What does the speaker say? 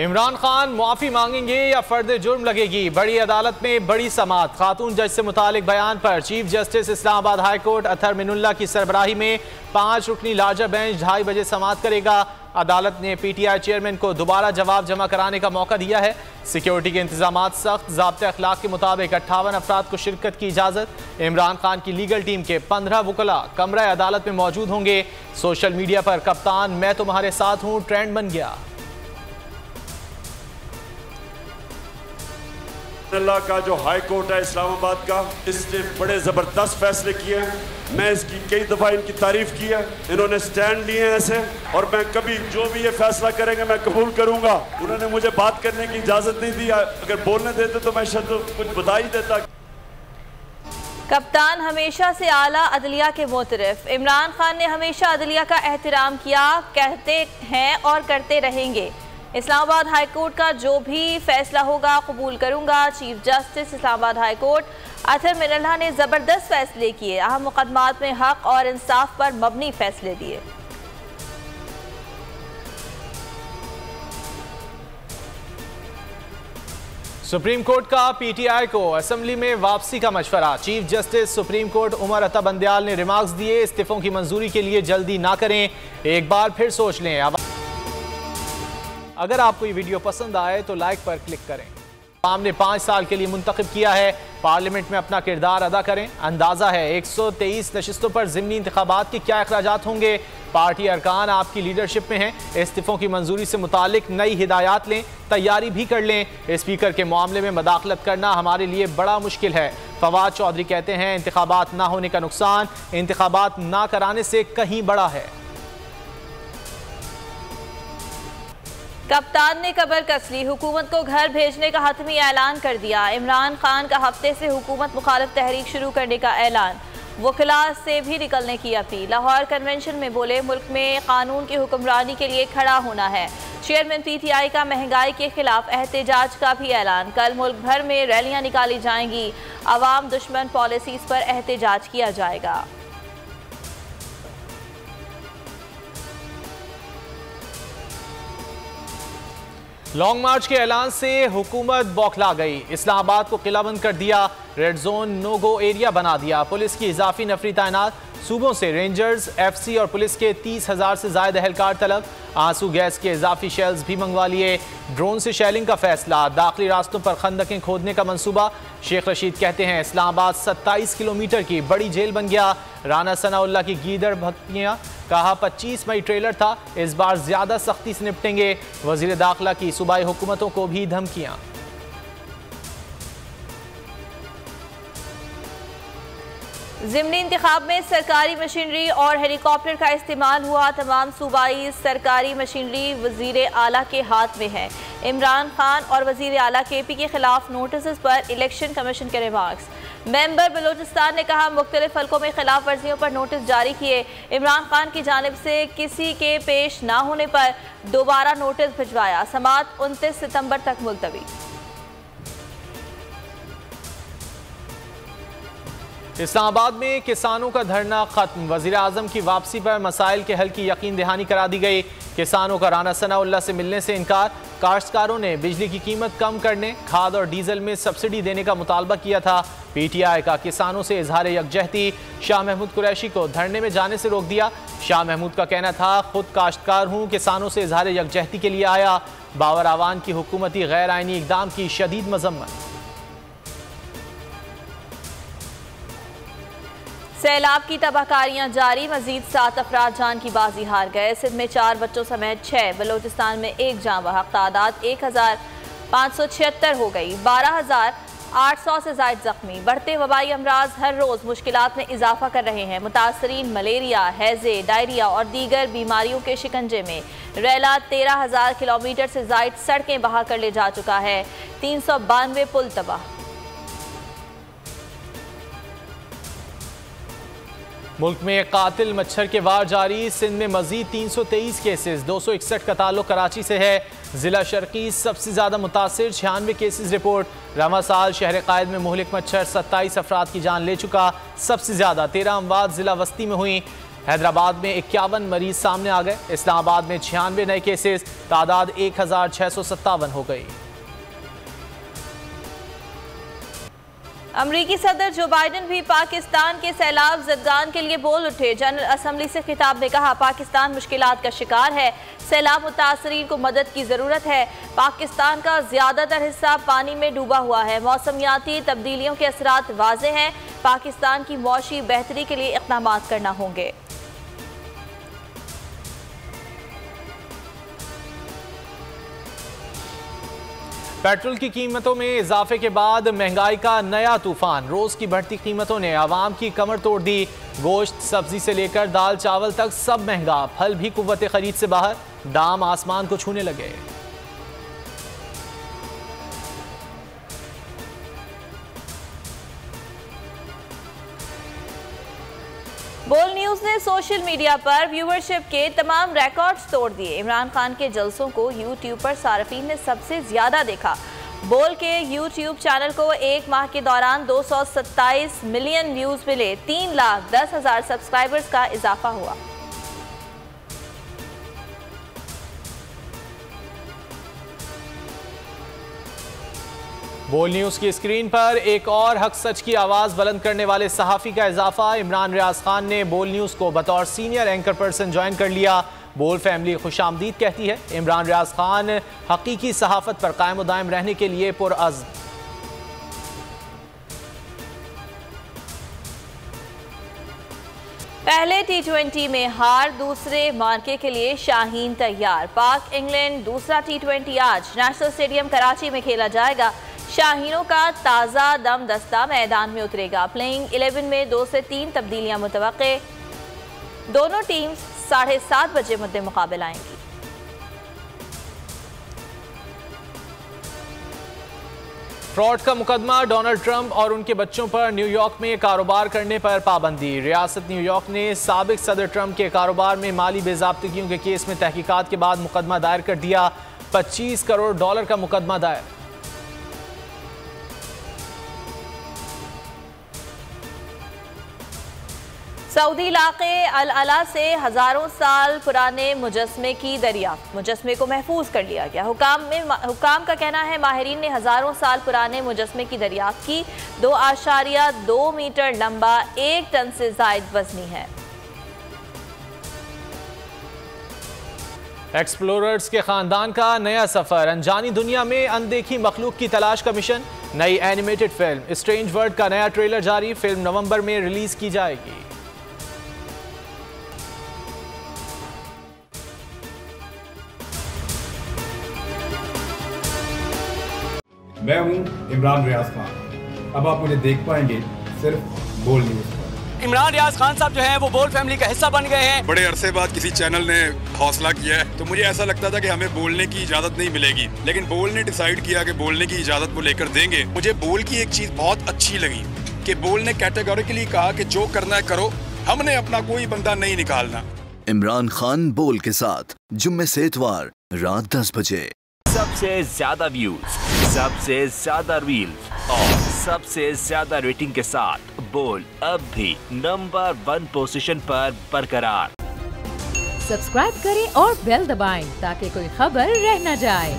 इमरान खान मुआफ़ी मांगेंगे या फर्द जुर्म लगेगी? बड़ी अदालत में बड़ी समाअत। खातून जज से मुतालिक बयान पर chief justice Islamabad high court Athar Minallah की सरबराही में 5 रुकनी लार्जर बेंच 2:30 बजे समाअत करेगा। अदालत ने PTI चेयरमैन को दोबारा जवाब जमा कराने का मौका दिया है। सिक्योरिटी के इंतजाम सख्त। ज़ाब्ते अखलाक के मुताबिक 58 अफराद को शिरकत की इजाज़त। इमरान खान की लीगल टीम के 15 वकला कमरा अदालत में मौजूद होंगे। सोशल मीडिया पर कप्तान मैं तुम्हारे साथ हूँ ट्रेंड बन गया। अल्लाह का जो हाई कोर्ट है इस्लामाबाद का, इसने बड़े ज़बरदस्त फैसले किए हैं। मैं इसकी कई दफ़ा इनकी तारीफ़ की है। इन्होंने स्टैंड लिए हैं ऐसे, और मैं कभी जो भी ये फैसला करेंगे मैं कबूल करूँगा। उन्होंने मुझे बात करने की इजाज़त नहीं दी। अगर बोलने देते तो मैं शायद कुछ बता ही देता। कप्तान हमेशा से आला अदलिया के मोतरफ। इमरान खान ने हमेशा अदलिया का एहतराम किया, कहते हैं और करते रहेंगे। इस्लामाबाद हाई कोर्ट का जो भी फैसला होगा कबूल करूंगा। Chief justice Islamabad high court Athar Minallah ने ज़बरदस्त फैसले किए। अहम मुकदमात में हक और इंसाफ पर मबनी फैसले दिए। सुप्रीम कोर्ट का PTI को असेंबली में वापसी का मशवरा। Chief justice supreme court Umar Ata Bandial ने रिमार्क्स दिए। इस्तीफों की मंजूरी के लिए जल्दी ना करें, एक बार फिर सोच लें। अगर आपको ये वीडियो पसंद आए तो लाइक पर क्लिक करें। आवाम ने 5 साल के लिए मुंतखब किया है, पार्लियामेंट में अपना किरदार अदा करें। अंदाजा है 123 नशिस्तों पर ज़िमनी इंतखाबात के क्या अखराजात होंगे। पार्टी अरकान आपकी लीडरशिप में हैं। इस्तीफों की मंजूरी से मुतालिक नई हिदायत लें, तैयारी भी कर लें। स्पीकर के मामले में मदाखलत करना हमारे लिए बड़ा मुश्किल है। फवाद चौधरी कहते हैं इंतखाबात ना होने का नुकसान इंतखाबात ना कराने से कहीं बड़ा है। कप्तान ने कबर कस ली, हुकूमत को घर भेजने का हतमी ऐलान कर दिया। इमरान खान का हफ्ते से हुकूमत मुखालिफ तहरीक शुरू करने का ऐलान। वकला से भी निकलने की अपील। लाहौर कन्वेंशन में बोले मुल्क में कानून की हुक्मरानी के लिए खड़ा होना है। चेयरमैन PTI का महंगाई के खिलाफ एहतजाज का भी ऐलान। कल मुल्क भर में रैलियां निकाली जाएंगी। अवाम दुश्मन पॉलिसीज पर एहतजाज किया जाएगा। लॉन्ग मार्च के ऐलान से हुकूमत बौखला गई। इस्लामाबाद को किलाबंद कर दिया, red zone no go area बना दिया। पुलिस की इजाफी नफरी तैनात। सूबों से रेंजर्स, FC और पुलिस के 30,000 से ज्यादा एहलकार तलब। आंसू गैस के इजाफी शेल्स भी मंगवा लिए। ड्रोन से शेलिंग का फैसला। दाखिली रास्तों पर खंदकें खोदने का मंसूबा। शेख रशीद कहते हैं इस्लामाबाद 27 किलोमीटर की बड़ी जेल बन गया। राना सनाउल्लाह की गीदड़ भक्तियाँ, कहा 25 मई ट्रेलर था, इस बार ज्यादा सख्ती से निपटेंगे। वजीर दाखिला की सूबाई हुकूमतों को भी धमकियां। ज़िमनी इंतखाब में सरकारी मशीनरी और हेलीकॉप्टर का इस्तेमाल हुआ। तमाम सूबाई सरकारी मशीनरी वजीर आला के हाथ में है। इमरान खान और वजीर आला KP के खिलाफ नोटिस पर इलेक्शन कमीशन के रिमार्क्स। मेंबर बलूचिस्तान ने कहा मुख्तलिफ हल्कों में खिलाफ वर्जियों पर नोटिस जारी किए। इमरान खान की जानिब से किसी के पेश ना होने पर दोबारा नोटिस भिजवाया। समाअत 29 सितंबर तक मुलतवी। इस्लामाबाद में किसानों का धरना खत्म। वजीर आजम की वापसी पर मसाइल के हल की यकीन दहानी करा दी गई। किसानों का राना सनाउल्लाह से मिलने से इनकार। काश्तकारों ने बिजली की कीमत कम करने, खाद और डीजल में सब्सिडी देने का मुतालबा किया था। PTI का किसानों से इजहार यकजहती। शाह महमूद कुरैशी को धरने में जाने से रोक दिया। शाह महमूद का कहना था खुद काश्तकार हूँ, किसानों से इजहार यकजहती के लिए आया। बाबर आवान की हुकूमती गैर आइनी इकदाम की शदीद मजम्मत। सैलाब की तबाहकारियां जारी। मजीद 7 अफराद जान की बाजी हार गए। सिंध में 4 बच्चों समेत 6, बलोचिस्तान में 1 जाँ बहक। तादाद 1576 हो गई। 12,800 से जायद जख्मी। बढ़ते वबाई अमराज हर रोज़ मुश्किलात में इजाफा कर रहे हैं। मुतासरीन मलेरिया, हैजे, डायरिया और दीगर बीमारियों के शिकंजे में। रैला 13,000 किलोमीटर से जायद सड़कें बहा कर ले जा चुका है। 392 पुल तबाह। मुल्क में कातिल मच्छर के वार जारी। सिंध में मजीद 323 केसेस। 261 का ताल्लुक कराची से है। जिला शर्की सबसे ज्यादा मुतासिर। 96 केसेस रिपोर्ट। रवा साल शहर कायद में मुहलिक मच्छर 27 अफराद की जान ले चुका। सबसे ज्यादा 13 अमवात जिला वस्ती में हुई। हैदराबाद में 51 मरीज सामने आ गए। इस्लामाबाद में 96 नए केसेस, तादाद 1657 हो गई। अमरीकी सदर जो बाइडन भी पाकिस्तान के सैलाब ज़दगान के लिए बोल उठे। जनरल असम्बली से खिताब में कहा, पाकिस्तान मुश्किलात का शिकार है, सैलाब मुतासरीन को मदद की ज़रूरत है। पाकिस्तान का ज़्यादातर हिस्सा पानी में डूबा हुआ है। मौसमियाती तब्दीलियों के असरात वाज़ेह हैं। पाकिस्तान की मौशी बेहतरी के लिए इक़दाम करना होंगे। पेट्रोल की कीमतों में इजाफे के बाद महंगाई का नया तूफान। रोज की बढ़ती कीमतों ने आवाम की कमर तोड़ दी। गोश्त, सब्जी से लेकर दाल चावल तक सब महंगा। फल भी कुव्वत खरीद से बाहर, दाम आसमान को छूने लगे। बोल न्यूज ने सोशल मीडिया पर व्यूवरशिप के तमाम रिकॉर्ड्स तोड़ दिए। इमरान खान के जलसों को यूट्यूब पर सार्फिन ने सबसे ज्यादा देखा। बोल के यूट्यूब चैनल को एक माह के दौरान 227 मिलियन व्यूज मिले। 3,10,000 सब्सक्राइबर्स का इजाफा हुआ। बोल न्यूज की स्क्रीन पर एक और हक सच की आवाज बुलंद करने वाले सहाफी का इजाफा। इमरान रियाज खान ने बोल न्यूज को बतौर सीनियर एंकर पर्सन ज्वाइन कर लिया। बोल फैमिली खुशामदीद कहती है। इमरान रियाज खान हकीकी सहाफत पर कायम दायम रहने के लिए पुरअज़्म। पहले T20 में हार, दूसरे मार्के के लिए शाहीन तैयार। पाक इंग्लैंड दूसरा T20 आज नेशनल स्टेडियम कराची में खेला जाएगा। शाहीनों का ताज़ा दम दस्ता मैदान में उतरेगा। प्लेइंग 11 में 2 से 3 तब्दीलियां मुतवक्के। दोनों टीम्स 7:30 बजे मुद्दे मुकाबले आएंगी। फ्रॉड का मुकदमा, डोनाल्ड ट्रंप और उनके बच्चों पर न्यूयॉर्क में कारोबार करने पर पाबंदी। रियासत न्यूयॉर्क ने साबिक सदर ट्रंप के कारोबार में माली बेज़ाब्तगियों के केस में तहकीकात के बाद मुकदमा दायर कर दिया। $25 करोड़ का मुकदमा दायर। सऊदी इलाके अल-अला से हजारों साल पुराने मुजस्मे की दरियाफ्त। मुजस्मे को महफूज कर लिया गया। हुकाम का कहना है माहिरीन ने हजारों साल पुराने मुजस्मे की दरियाफ्त की। 2.2 मीटर लंबा, 1 टन से जायद वजनी है। एक्सप्लोरर्स के खानदान का नया सफर, अनजानी दुनिया में अनदेखी मखलूक की तलाश का मिशन। नई एनिमेटेड फिल्म स्ट्रेंज वर्ल्ड का नया ट्रेलर जारी। फिल्म नवंबर में रिलीज की जाएगी। मैं हूं इमरान रियाज खान। अब आप मुझे देख पाएंगे सिर्फ बोल न्यूज पर। इमरान रियाज खान साहब जो हैं वो बोल फैमिली का हिस्सा बन गए हैं। बड़े अरसे बाद किसी चैनल ने हौसला किया है, तो मुझे ऐसा लगता था कि हमें बोलने की इजाजत नहीं मिलेगी, लेकिन बोल ने डिसाइड किया कि बोलने की इजाजत वो लेकर देंगे। मुझे बोल की एक चीज बहुत अच्छी लगी कि बोल ने कैटेगोरिकली कहा कि जो करना है करो, हमने अपना कोई बंदा नहीं निकालना। इमरान खान बोल के साथ जुम्मे से इतवार रात 10 बजे। सबसे ज्यादा व्यूज, सबसे ज्यादा रील्स और सबसे ज्यादा रेटिंग के साथ बोल अब भी नंबर 1 पोजीशन पर बरकरार। सब्सक्राइब करें और बेल दबाएं ताकि कोई खबर रह न जाए।